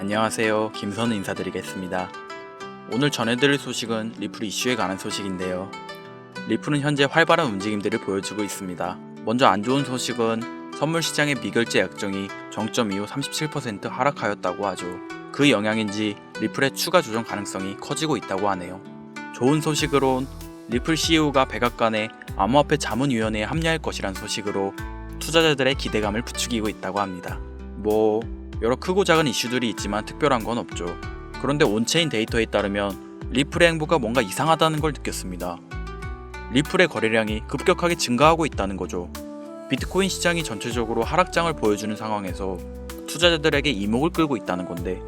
안녕하세요. 김선우 인사드리겠습니다. 오늘 전해드릴 소식은 리플 이슈에 관한 소식인데요. 리플은 현재 활발한 움직임들을 보여주고 있습니다. 먼저 안 좋은 소식은 선물 시장의 미결제 약정이 정점 이후 37% 하락하였다고 하죠. 그 영향인지 리플의 추가 조정 가능성이 커지고 있다고 하네요. 좋은 소식으론 리플 CEO가 백악관의 암호화폐 자문위원회에 합류할 것이란 소식으로 투자자들의 기대감을 부추기고 있다고 합니다. 여러 크고 작은 이슈들이 있지만 특별한 건 없죠. 그런데 온체인 데이터에 따르면 리플의 행보가 뭔가 이상하다는 걸 느꼈습니다. 리플의 거래량이 급격하게 증가하고 있다는 거죠. 비트코인 시장이 전체적으로 하락장을 보여주는 상황에서 투자자들에게 이목을 끌고 있다는 건데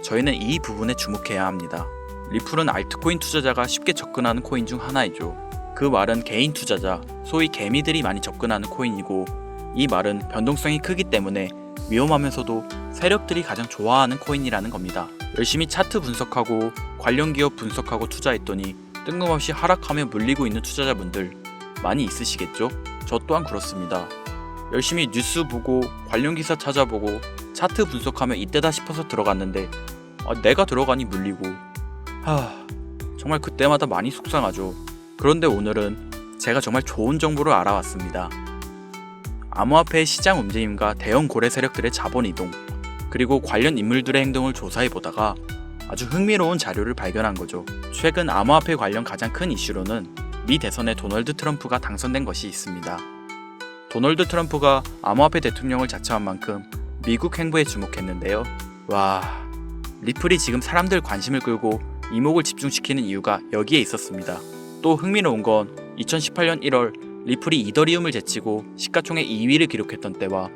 저희는 이 부분에 주목해야 합니다. 리플은 알트코인 투자자가 쉽게 접근하는 코인 중 하나이죠. 그 말은 개인 투자자, 소위 개미들이 많이 접근하는 코인이고 이 말은 변동성이 크기 때문에 위험하면서도 세력들이 가장 좋아하는 코인이라는 겁니다. 열심히 차트 분석하고 관련 기업 분석하고 투자했더니 뜬금없이 하락하며 물리고 있는 투자자분들 많이 있으시겠죠? 저 또한 그렇습니다. 열심히 뉴스 보고 관련 기사 찾아보고 차트 분석하며 이때다 싶어서 들어갔는데 내가 들어가니 물리고 정말 그때마다 많이 속상하죠. 그런데 오늘은 제가 정말 좋은 정보를 알아왔습니다. 암호화폐의 시장 움직임과 대형 고래 세력들의 자본 이동, 그리고 관련 인물들의 행동을 조사해보다가 아주 흥미로운 자료를 발견한 거죠. 최근 암호화폐 관련 가장 큰 이슈로는 미 대선에 도널드 트럼프가 당선된 것이 있습니다. 도널드 트럼프가 암호화폐 대통령을 자처한 만큼 미국 행보에 주목했는데요. 리플이 지금 사람들 관심을 끌고 이목을 집중시키는 이유가 여기에 있었습니다. 또 흥미로운 건 2018년 1월 리플이 이더리움을 제치고 시가총액 2위를 기록했던 때와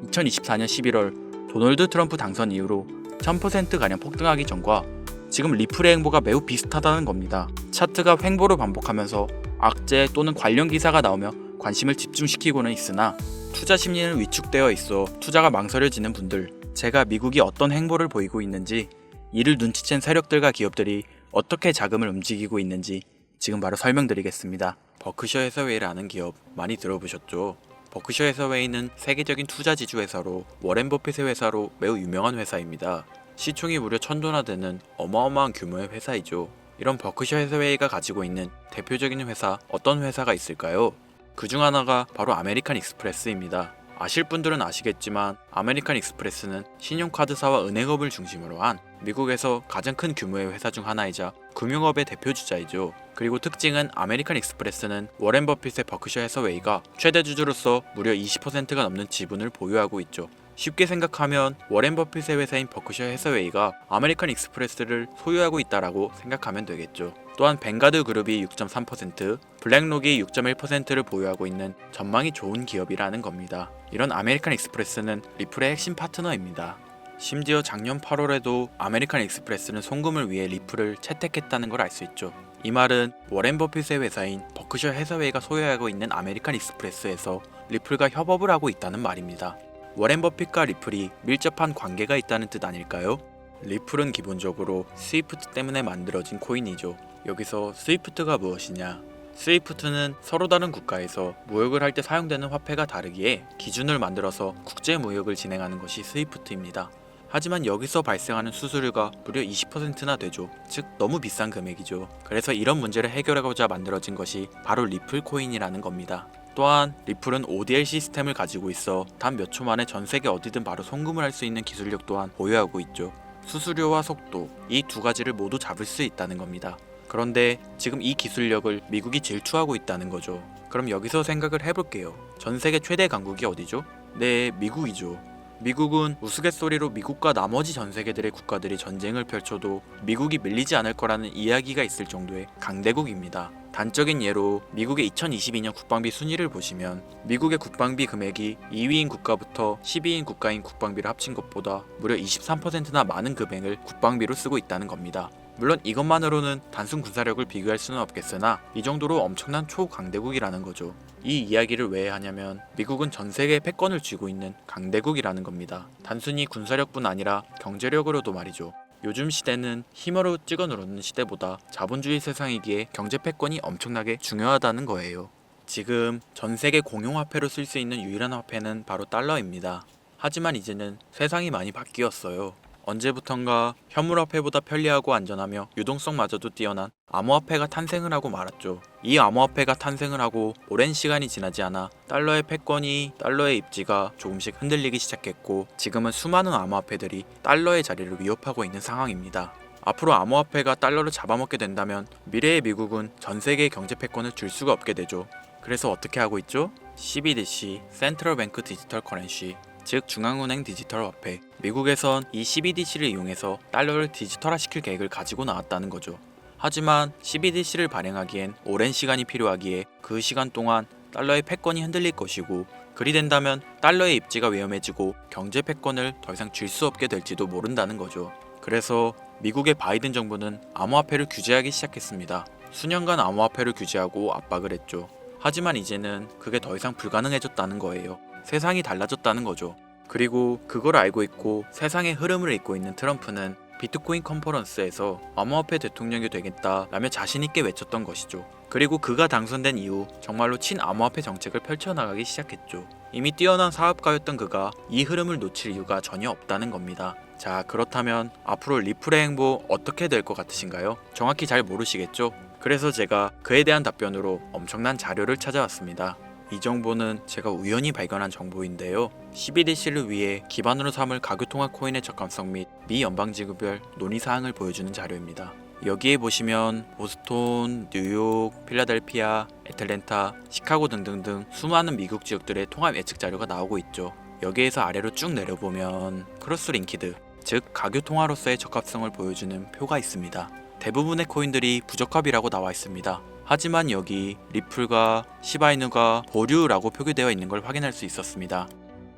2024년 11월 도널드 트럼프 당선 이후로 1000%가량 폭등하기 전과 지금 리플의 행보가 매우 비슷하다는 겁니다. 차트가 횡보를 반복하면서 악재 또는 관련 기사가 나오며 관심을 집중시키고는 있으나 투자 심리는 위축되어 있어 투자가 망설여지는 분들, 제가 미국이 어떤 행보를 보이고 있는지, 이를 눈치챈 세력들과 기업들이 어떻게 자금을 움직이고 있는지 지금 바로 설명드리겠습니다. 버크셔 해서웨이라는 기업 많이 들어보셨죠? 버크셔 해서웨이는 세계적인 투자 지주 회사로 워렌 버핏의 회사로 매우 유명한 회사입니다. 시총이 무려 1000조나 되는 어마어마한 규모의 회사이죠. 이런 버크셔 해서웨이가 가지고 있는 대표적인 회사, 어떤 회사가 있을까요? 그 중 하나가 바로 아메리칸 익스프레스입니다. 아실 분들은 아시겠지만 아메리칸 익스프레스는 신용카드사와 은행업을 중심으로 한 미국에서 가장 큰 규모의 회사 중 하나이자 금융업의 대표주자이죠. 그리고 특징은 아메리칸 익스프레스는 워렌 버핏의 버크셔 해서웨이가 최대 주주로서 무려 20%가 넘는 지분을 보유하고 있죠. 쉽게 생각하면 워렌 버핏의 회사인 버크셔 해서웨이가 아메리칸 익스프레스를 소유하고 있다라고 생각하면 되겠죠. 또한 뱅가드 그룹이 6.3%, 블랙록이 6.1%를 보유하고 있는 전망이 좋은 기업이라는 겁니다. 이런 아메리칸 익스프레스는 리플의 핵심 파트너입니다. 심지어 작년 8월에도 아메리칸 익스프레스는 송금을 위해 리플을 채택했다는 걸 알 수 있죠. 이 말은 워렌 버핏의 회사인 버크셔 해서웨이가 소유하고 있는 아메리칸 익스프레스에서 리플과 협업을 하고 있다는 말입니다. 워렌 버핏과 리플이 밀접한 관계가 있다는 뜻 아닐까요? 리플은 기본적으로 스위프트 때문에 만들어진 코인이죠. 여기서 스위프트가 무엇이냐? 스위프트는 서로 다른 국가에서 무역을 할 때 사용되는 화폐가 다르기에 기준을 만들어서 국제 무역을 진행하는 것이 스위프트입니다. 하지만 여기서 발생하는 수수료가 무려 20%나 되죠. 즉 너무 비싼 금액이죠. 그래서 이런 문제를 해결하고자 만들어진 것이 바로 리플 코인이라는 겁니다. 또한 리플은 ODL 시스템을 가지고 있어 단 몇 초 만에 전 세계 어디든 바로 송금을 할 수 있는 기술력 또한 보유하고 있죠. 수수료와 속도, 이 두 가지를 모두 잡을 수 있다는 겁니다. 그런데 지금 이 기술력을 미국이 질투하고 있다는 거죠. 그럼 여기서 생각을 해볼게요. 전 세계 최대 강국이 어디죠? 네, 미국이죠. 미국은 우스갯소리로 미국과 나머지 전 세계들의 국가들이 전쟁을 펼쳐도 미국이 밀리지 않을 거라는 이야기가 있을 정도의 강대국입니다. 단적인 예로 미국의 2022년 국방비 순위를 보시면 미국의 국방비 금액이 2위인 국가부터 10위인 국가인 국방비를 합친 것보다 무려 23%나 많은 금액을 국방비로 쓰고 있다는 겁니다. 물론 이것만으로는 단순 군사력을 비교할 수는 없겠으나 이 정도로 엄청난 초강대국이라는 거죠. 이 이야기를 왜 하냐면 미국은 전 세계의 패권을 쥐고 있는 강대국이라는 겁니다. 단순히 군사력뿐 아니라 경제력으로도 말이죠. 요즘 시대는 힘으로 찍어 누르는 시대보다 자본주의 세상이기에 경제 패권이 엄청나게 중요하다는 거예요. 지금 전 세계 공용화폐로 쓸 수 있는 유일한 화폐는 바로 달러입니다. 하지만 이제는 세상이 많이 바뀌었어요. 언제부턴가 현물화폐보다 편리하고 안전하며 유동성마저도 뛰어난 암호화폐가 탄생을 하고 말았죠. 이 암호화폐가 탄생을 하고 오랜 시간이 지나지 않아 달러의 패권이 달러의 입지가 조금씩 흔들리기 시작했고 지금은 수많은 암호화폐들이 달러의 자리를 위협하고 있는 상황입니다. 앞으로 암호화폐가 달러를 잡아먹게 된다면 미래의 미국은 전 세계의 경제 패권을 줄 수가 없게 되죠. 그래서 어떻게 하고 있죠? CBDC, 센트럴 뱅크 디지털 커런시, 즉 중앙은행 디지털 화폐. 미국에선 이 CBDC를 이용해서 달러를 디지털화시킬 계획을 가지고 나왔다는 거죠. 하지만 CBDC를 발행하기엔 오랜 시간이 필요하기에 그 시간 동안 달러의 패권이 흔들릴 것이고 그리 된다면 달러의 입지가 위험해지고 경제 패권을 더 이상 쥘 수 없게 될지도 모른다는 거죠. 그래서 미국의 바이든 정부는 암호화폐를 규제하기 시작했습니다. 수년간 암호화폐를 규제하고 압박을 했죠. 하지만 이제는 그게 더 이상 불가능해졌다는 거예요. 세상이 달라졌다는 거죠. 그리고 그걸 알고 있고 세상의 흐름을 읽고 있는 트럼프는 비트코인 컨퍼런스에서 암호화폐 대통령이 되겠다라며 자신있게 외쳤던 것이죠. 그리고 그가 당선된 이후 정말로 친암호화폐 정책을 펼쳐나가기 시작했죠. 이미 뛰어난 사업가였던 그가 이 흐름을 놓칠 이유가 전혀 없다는 겁니다. 자, 그렇다면 앞으로 리플의 행보 어떻게 될 것 같으신가요? 정확히 잘 모르시겠죠? 그래서 제가 그에 대한 답변으로 엄청난 자료를 찾아왔습니다. 이 정보는 제가 우연히 발견한 정보인데요. CBDC를 위해 기반으로 삼을 가교통화 코인의 적합성 및 미 연방지구별 논의사항을 보여주는 자료입니다. 여기에 보시면 보스톤, 뉴욕, 필라델피아, 애틀랜타, 시카고 등등등 수많은 미국 지역들의 통합 예측 자료가 나오고 있죠. 여기에서 아래로 쭉 내려보면 크로스링키드, 즉 가교통화로서의 적합성을 보여주는 표가 있습니다. 대부분의 코인들이 부적합이라고 나와 있습니다. 하지만 여기 리플과 시바이누가 보류라고 표기되어 있는 걸 확인할 수 있었습니다.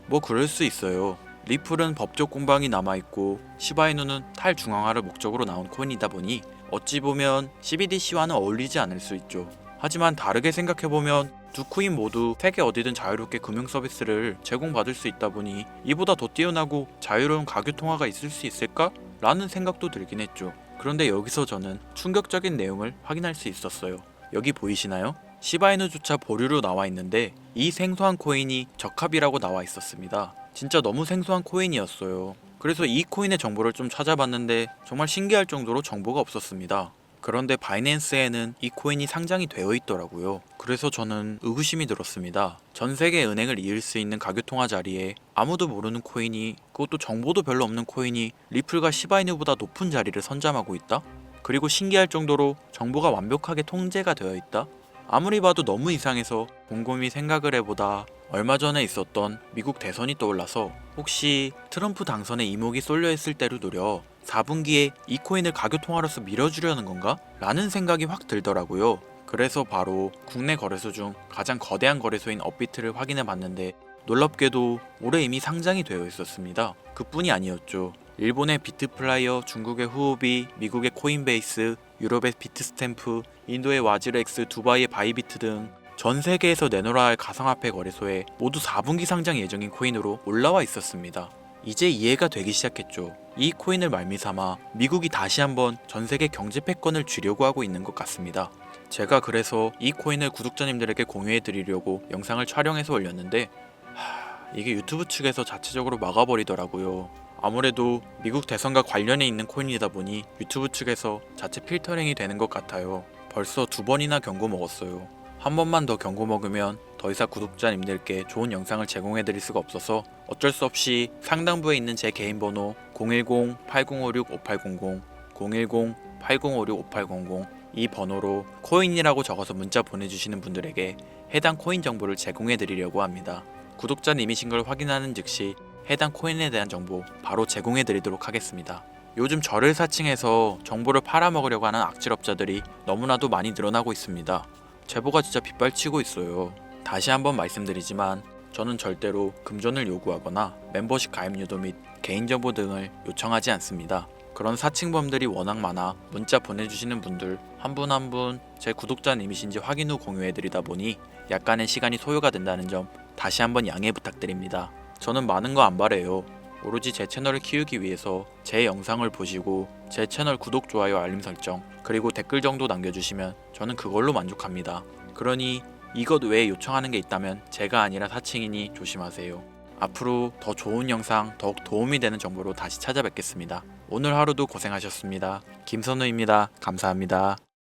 뭐 그럴 수 있어요. 리플은 법적 공방이 남아있고 시바이누는 탈중앙화를 목적으로 나온 코인이다 보니 어찌 보면 CBDC와는 어울리지 않을 수 있죠. 하지만 다르게 생각해보면 두 코인 모두 세계 어디든 자유롭게 금융 서비스를 제공받을 수 있다 보니 이보다 더 뛰어나고 자유로운 가교통화가 있을 수 있을까? 라는 생각도 들긴 했죠. 그런데 여기서 저는 충격적인 내용을 확인할 수 있었어요. 여기 보이시나요? 시바이누조차 보류로 나와 있는데 이 생소한 코인이 적합이라고 나와 있었습니다. 진짜 너무 생소한 코인이었어요. 그래서 이 코인의 정보를 좀 찾아봤는데 정말 신기할 정도로 정보가 없었습니다. 그런데 바이낸스에는 이 코인이 상장이 되어 있더라고요. 그래서 저는 의구심이 들었습니다. 전 세계 은행을 이을 수 있는 가교통화 자리에 아무도 모르는 코인이, 그것도 정보도 별로 없는 코인이 리플과 시바이누보다 높은 자리를 선점하고 있다? 그리고 신기할 정도로 정보가 완벽하게 통제가 되어 있다? 아무리 봐도 너무 이상해서 곰곰이 생각을 해보다 얼마 전에 있었던 미국 대선이 떠올라서 혹시 트럼프 당선에 이목이 쏠려있을 때를 노려 4분기에 이 코인을 가교통화로서 밀어주려는 건가? 라는 생각이 확 들더라고요. 그래서 바로 국내 거래소 중 가장 거대한 거래소인 업비트를 확인해 봤는데 놀랍게도 올해 이미 상장이 되어 있었습니다. 그뿐이 아니었죠. 일본의 비트플라이어, 중국의 후오비, 미국의 코인베이스, 유럽의 비트스탬프, 인도의 와즈렉스, 두바이의 바이비트 등 전 세계에서 내놓아야 할 가상화폐 거래소에 모두 4분기 상장 예정인 코인으로 올라와 있었습니다. 이제 이해가 되기 시작했죠. 이 코인을 말미삼아 미국이 다시 한번 전 세계 경제 패권을 쥐려고 하고 있는 것 같습니다. 제가 그래서 이 코인을 구독자님들에게 공유해 드리려고 영상을 촬영해서 올렸는데 이게 유튜브 측에서 자체적으로 막아버리더라고요. 아무래도 미국 대선과 관련해 있는 코인이다 보니 유튜브 측에서 자체 필터링이 되는 것 같아요. 벌써 2번이나 경고 먹었어요. 한 번만 더 경고 먹으면 더 이상 구독자님들께 좋은 영상을 제공해 드릴 수가 없어서 어쩔 수 없이 상단부에 있는 제 개인 번호 010-8056-5800, 010-8056-5800 이 번호로 코인이라고 적어서 문자 보내주시는 분들에게 해당 코인 정보를 제공해 드리려고 합니다. 구독자님이신 걸 확인하는 즉시 해당 코인에 대한 정보 바로 제공해 드리도록 하겠습니다. 요즘 저를 사칭해서 정보를 팔아먹으려고 하는 악질업자들이 너무나도 많이 늘어나고 있습니다. 제보가 진짜 빗발치고 있어요. 다시 한번 말씀드리지만 저는 절대로 금전을 요구하거나 멤버십 가입 유도 및 개인정보 등을 요청하지 않습니다. 그런 사칭범들이 워낙 많아 문자 보내주시는 분들 한 분 한 분 제 구독자님이신지 확인 후 공유해드리다 보니 약간의 시간이 소요가 된다는 점 다시 한번 양해 부탁드립니다. 저는 많은 거 안 바래요. 오로지 제 채널을 키우기 위해서 제 영상을 보시고 제 채널 구독, 좋아요, 알림 설정 그리고 댓글 정도 남겨주시면 저는 그걸로 만족합니다. 그러니 이것 외에 요청하는 게 있다면 제가 아니라 사칭이니 조심하세요. 앞으로 더 좋은 영상, 더욱 도움이 되는 정보로 다시 찾아뵙겠습니다. 오늘 하루도 고생하셨습니다. 김선우입니다. 감사합니다.